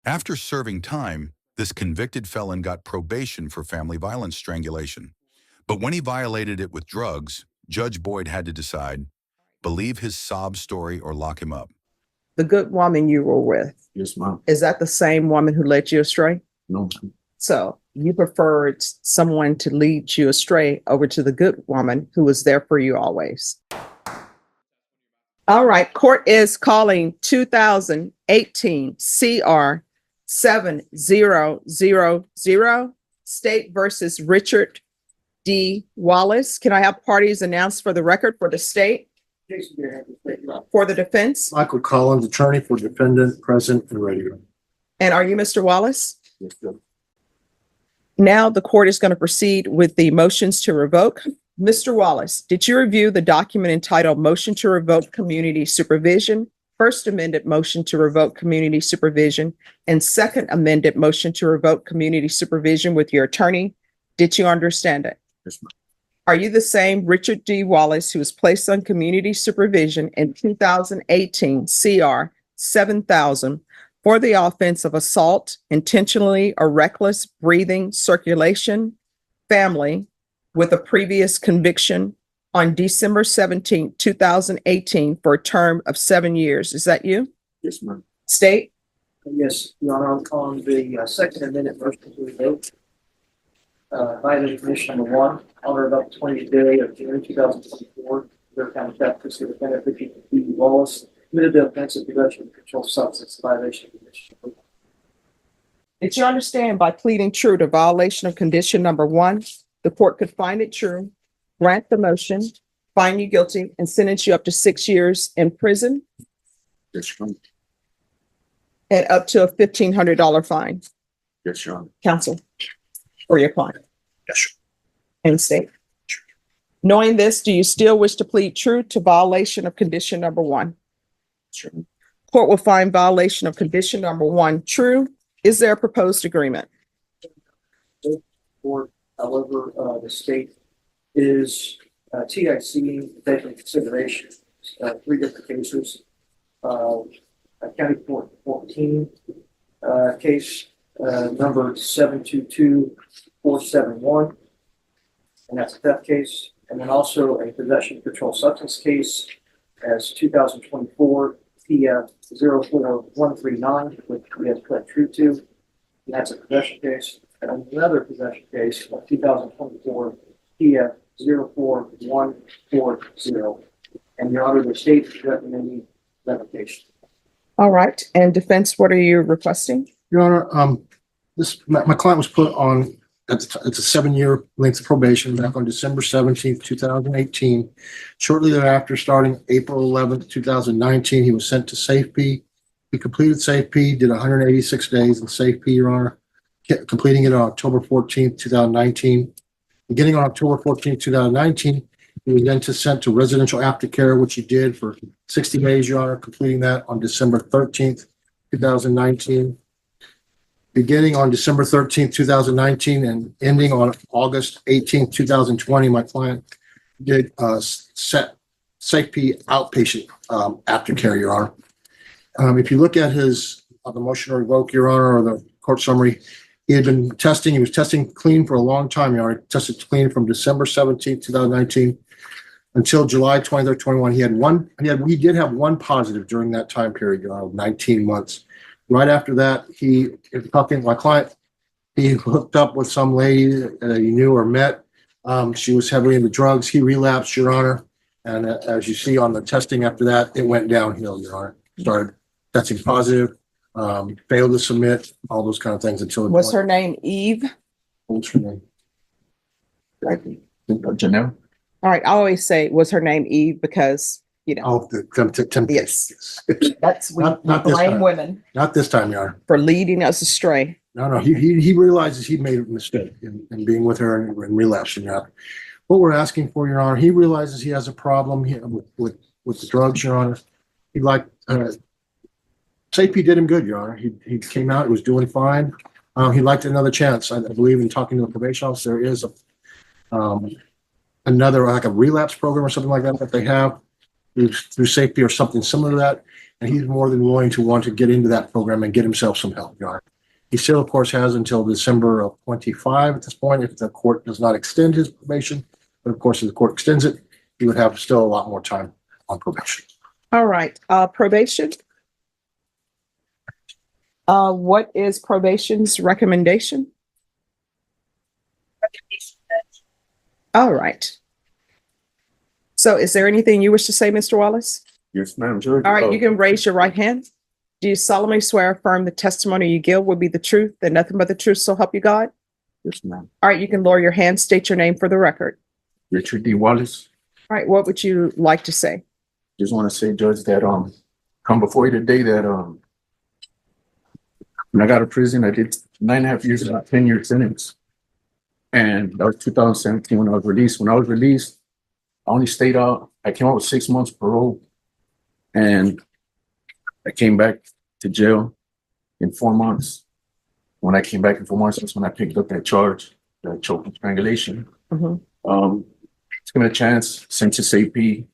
After serving time, this convicted felon got probation for family violence strangulation. But when he violated it with drugs, Judge Boyd had to decide, believe his sob story or lock him up. The good woman you were with, Yes, ma'am. is that the same woman who led you astray? No. So you preferred someone to lead you astray over to the good woman who was there for you always. All right, court is calling 2018 CR 7000, State versus Richard D. Wallace. Can I have parties announced for the record for the state? For the defense? Michael Collins, attorney for defendant, present and ready. And are you Mr. Wallace? Yes, sir. Now the court is going to proceed with the motions to revoke. Mr. Wallace, did you review the document entitled Motion to Revoke Community Supervision, First Amended Motion to Revoke Community Supervision, and Second Amended Motion to Revoke Community Supervision with your attorney? Did you understand it? Yes, ma'am. Are you the same Richard D. Wallace who was placed on community supervision in 2018 CR 7000 for the offense of assault, intentionally or reckless breathing, circulation, family, with a previous conviction on December 17, 2018 for a term of 7 years? Is that you? Yes, ma'am. State? Yes, Your Honor, on the Second Amendment motion to revoke, violating condition number 1, on or about the 20th day of June 2024, Bear County Justice Defendant Richard D. Wallace committed the offense of possession of controlled substance violation of condition number 1. Did you understand by pleading true to violation of condition number 1, the court could find it true, grant the motion, find you guilty, and sentence you up to 6 years in prison Yes, ma'am. and up to a $1,500 fine? Yes, Your Honor. Counsel, for your client Yes, sir. and state. Knowing this, do you still wish to plead true to violation of condition number 1? Sure. Court will find violation of condition number 1 true. Is there a proposed agreement? Or, however, the state is TIC taking consideration 3 different cases. County Court 14 case number 722471, and that's a theft case, and then also a possession of controlled substance case as 2024 PF 04139, which we have pled true to, and that's a possession case, and another possession case of 2024 PF 04140. And Your Honor, the state is recommending revocation. All right. And defense, what are you requesting? Your Honor, my client was put on, it's a 7-year length of probation back on December 17th, 2018. Shortly thereafter, starting April 11th, 2019, he was sent to Safe P. He completed Safe P, did 186 days in Safe P, Your Honor, completing it on October 14th, 2019. Beginning on October 14th, 2019, he was then sent to residential aftercare, which he did for 60 days, Your Honor, completing that on December 13th, 2019. Beginning on December 13th, 2019 and ending on August 18th, 2020, my client did Safe P outpatient aftercare, Your Honor. If you look at his the motion to revoke, Your Honor, or the court summary, he was testing clean for a long time, Your Honor. He tested clean from December 17th, 2019 until July 23rd, 21. We did have one positive during that time period, Your Honor, 19 months. Right after that, my client, he hooked up with some lady that he knew or met. She was heavily into drugs. He relapsed, Your Honor. And as you see on the testing after that, it went downhill, Your Honor. Started testing positive, failed to submit, all those kind of things until. Was her name Eve? What's her name? Janelle? All right. I always say, was her name Eve? Because, you know, Oh, the temptation. yes, that's, we Not this blame time. women Not this time, Your Honor. for leading us astray. No, he realizes he made a mistake in being with her and relapsing. Your Honor. What we're asking for, Your Honor, he realizes he has a problem here with the drugs, Your Honor. He'd like, Safety did him good, Your Honor. He came out, he was doing fine. He'd like another chance. I believe in talking to the probation officer, there is another, like a relapse program or something like that they have. through safety or something similar to that. And he's more than willing to want to get into that program and get himself some help, Your Honor. He still, of course, has until December of 25 at this point, if the court does not extend his probation. But of course, if the court extends it, he would have still a lot more time on probation. All right, probation. What is probation's recommendation? All right. So is there anything you wish to say, Mr. Wallace? Yes, ma'am, Judge. All right, you can raise your right hand. Do you solemnly swear or affirm the testimony you give will be the truth and nothing but the truth, so help you God? Yes, ma'am. All right, you can lower your hand, state your name for the record. Richard D. Wallace. All right, what would you like to say? Just want to say, Judge, that come before you today that when I got out of prison, I did 9.5 years of a 10-year sentence. And that was 2017 when I was released. When I was released, I only stayed out. I came out with 6 months parole. And I came back to jail in 4 months. When I came back in 4 months, that's when I picked up that charge, that choke and strangulation. Mhm. It's given a chance since it's AP.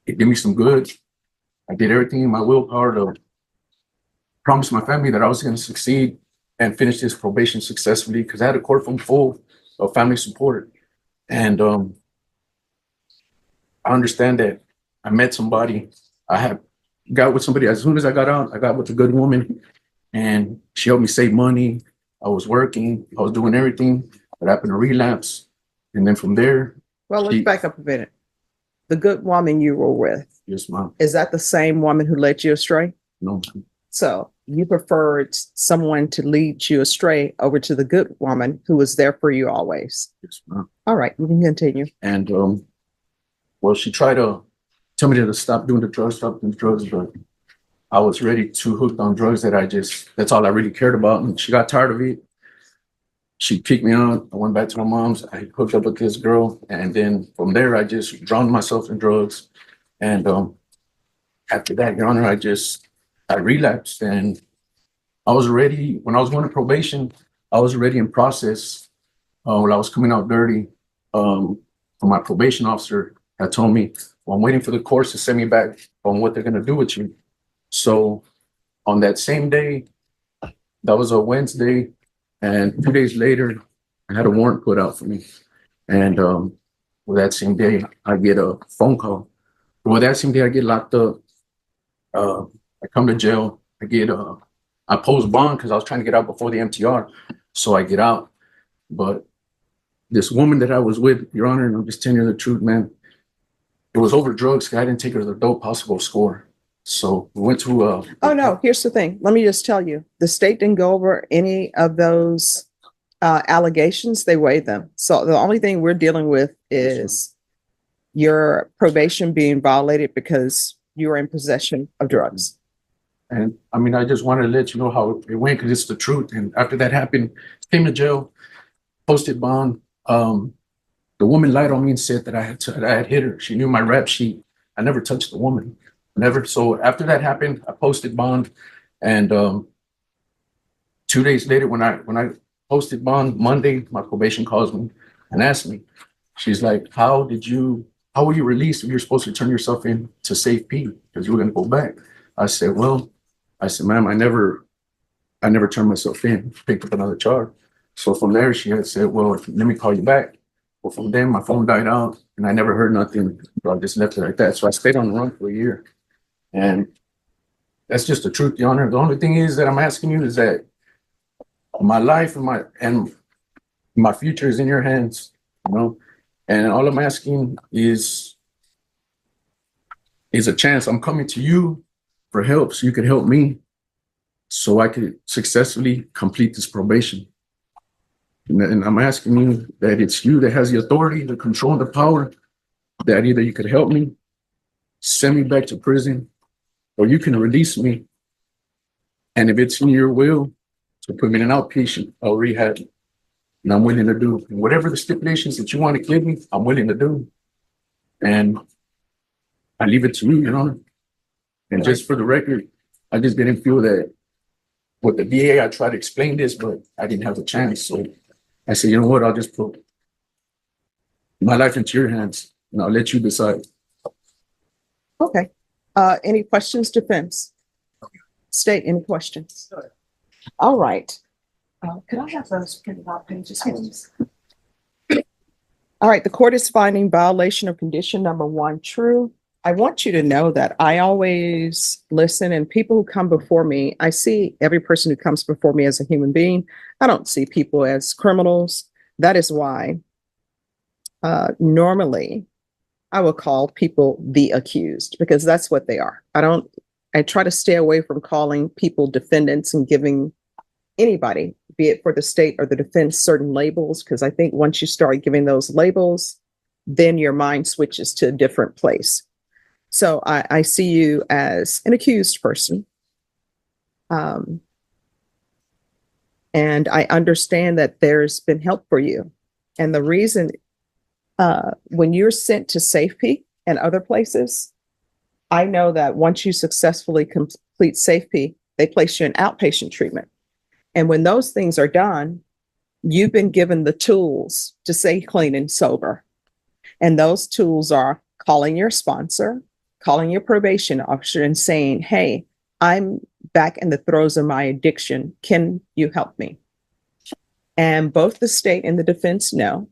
It did me some good. I did everything in my willpower to promise my family that I was going to succeed and finish this probation successfully because I had a courtroom full of family support. And I understand that I met somebody. I had got with somebody as soon as I got out. I got with a good woman, and she helped me save money. I was working. I was doing everything. But I happened to relapse, and then from there, Well, let's She- back up a minute. The good woman you were with, yes, ma'am. is that the same woman who led you astray? No, So you preferred someone to lead you astray over to the good woman who was there for you always. yes, ma'am. All right, you can continue. And well, she tried to tell me to stop doing the drugs, but I was already too hooked on drugs that's all I really cared about. And she got tired of it. She kicked me out. I went back to my mom's. I hooked up with this girl. And then from there, I just drowned myself in drugs. And after that, Your Honor, I relapsed. And I was already, when I was going to probation, I was already in process. When I was coming out dirty, my probation officer had told me, well, I'm waiting for the courts to send me back on what they're going to do with you. So on that same day, that was a Wednesday, and 2 days later, I had a warrant put out for me. And well, that same day, I get a phone call. Well, that same day, I get locked up. I come to jail. I post bond because I was trying to get out before the MTR. So I get out. But this woman that I was with, Your Honor, and I'm just telling you the truth, man, it was over drugs. I didn't take her to the dope possible score. So we went to Oh, no, here's the thing. Let me just tell you, the state didn't go over any of those allegations. They weighed them. So the only thing we're dealing with is your probation being violated because you were in possession of drugs. And I mean, I just wanted to let you know how it went because it's the truth. And after that happened, came to jail, posted bond. The woman lied on me and said that I had hit her. She knew my rap sheet. I never touched the woman, never. So after that happened, I posted bond, and 2 days later, when I posted bond Monday, my probation calls me and asks me, she's like, how were you released if you're supposed to turn yourself in to Safe P because you were going to go back? I said, ma'am, I never turned myself in, picked up another charge. So from there, she had said, well, let me call you back. Well, from then, my phone died out, and I never heard nothing. So I just left it like that. So I stayed on the run for a year. And that's just the truth, Your Honor. The only thing is that I'm asking you is that my life and my future is in your hands, you know? And all I'm asking is a chance. I'm coming to you for help so you can help me so I could successfully complete this probation. And I'm asking you that it's you that has the authority, the control, and the power, that either you could help me, send me back to prison, or you can release me. And if it's in your will to put me in an outpatient or rehab, and I'm willing to do whatever the stipulations that you want to give me, I'm willing to do. And I leave it to you, Your Honor. And just for the record, I just didn't feel that with the VA, I tried to explain this, but I didn't have the chance. So I said, you know what, I'll just put my life into your hands and I'll let you decide. Okay. Any questions, defense? State, any questions? All right. Could I have those printed out pages, please? All right, the court is finding violation of condition number 1 true. I want you to know that I always listen, and people who come before me, I see every person who comes before me as a human being. I don't see people as criminals. That is why normally I will call people the accused, because that's what they are. I try to stay away from calling people defendants and giving anybody, be it for the state or the defense, certain labels, because I think once you start giving those labels, then your mind switches to a different place. So I see you as an accused person. And I understand that there's been help for you. And the reason, when you're sent to safety and other places, I know that once you successfully complete safety, they place you in outpatient treatment. And when those things are done, you've been given the tools to stay clean and sober. And those tools are calling your sponsor, calling your probation officer and saying, hey, I'm back in the throes of my addiction. Can you help me? And both the state and the defense know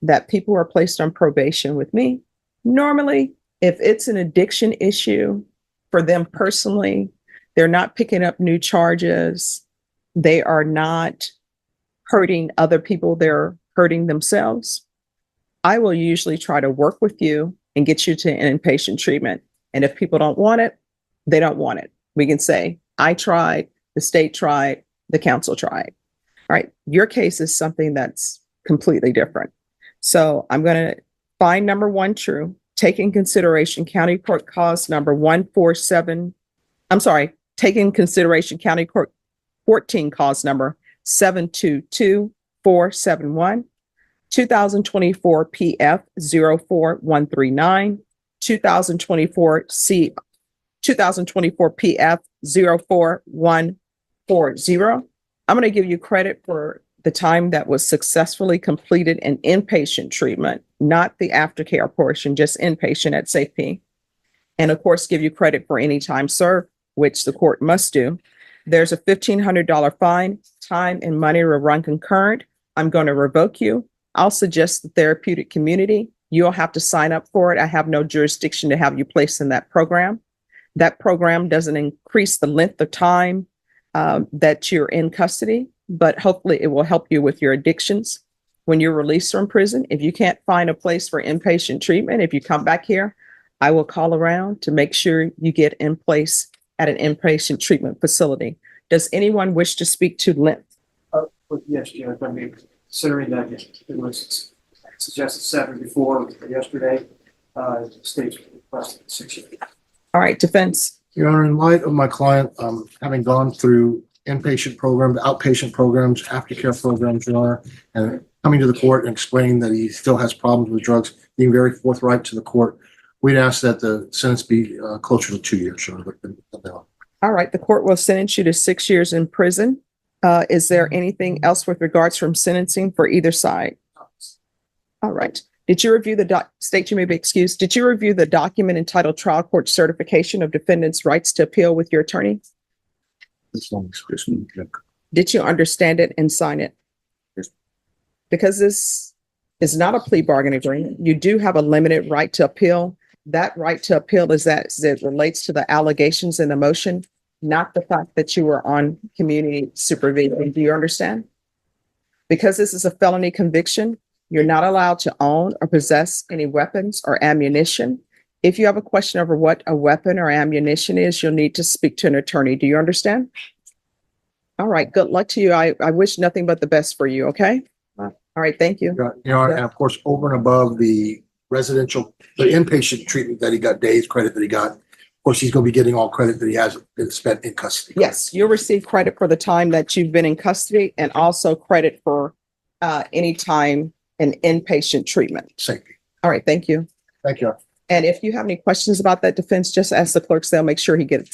that people who are placed on probation with me, normally, if it's an addiction issue for them personally, they're not picking up new charges. They are not hurting other people. They're hurting themselves. I will usually try to work with you and get you to an inpatient treatment. And if people don't want it, they don't want it. We can say, I tried, the state tried, the council tried. All right. Your case is something that's completely different. So I'm going to find number 1 true, take in consideration county court cause number 147. I'm sorry, take in consideration county court 14 cause number 722471, 2024 PF 04139, 2024 PF 04140. I'm going to give you credit for the time that was successfully completed in inpatient treatment, not the aftercare portion, just inpatient at safety. And of course, give you credit for any time served, which the court must do. There's a $1,500 fine. Time and money will run concurrent. I'm going to revoke you. I'll suggest the therapeutic community. You'll have to sign up for it. I have no jurisdiction to have you placed in that program. That program doesn't increase the length of time that you're in custody, but hopefully it will help you with your addictions. When you're released from prison, if you can't find a place for inpatient treatment, if you come back here, I will call around to make sure you get in place at an inpatient treatment facility. Does anyone wish to speak to length? Yes, Judge, I mean, considering that it was suggested 7 before yesterday, the state's requested 6 years. All right, defense. Your Honor, in light of my client, having gone through inpatient programs, outpatient programs, aftercare programs, Your Honor, and coming to the court and explaining that he still has problems with drugs, being very forthright to the court, we'd ask that the sentence be closer to 2 years, Your Honor. All right, the court will sentence you to 6 years in prison. Is there anything else with regards from sentencing for either side? All right. Did you review the state you may be excused? Did you review the document entitled Trial Court Certification of Defendant's Rights to Appeal with your attorney? Did you understand it and sign it? Yes. Because this is not a plea bargain agreement. You do have a limited right to appeal. That right to appeal is that it relates to the allegations in the motion, not the fact that you were on community supervision. Do you understand? Because this is a felony conviction, you're not allowed to own or possess any weapons or ammunition. If you have a question over what a weapon or ammunition is, you'll need to speak to an attorney. Do you understand? All right. Good luck to you. I wish nothing but the best for you. Okay. All right. Thank you. Your Honor, and of course, over and above the inpatient treatment that he got, days credit that he got, of course, he's going to be getting all credit that he has been spent in custody. Yes, you'll receive credit for the time that you've been in custody and also credit for any time in inpatient treatment. Safety. All right. Thank you. Thank you. And if you have any questions about that defense, just ask the clerks. They'll make sure he gets it.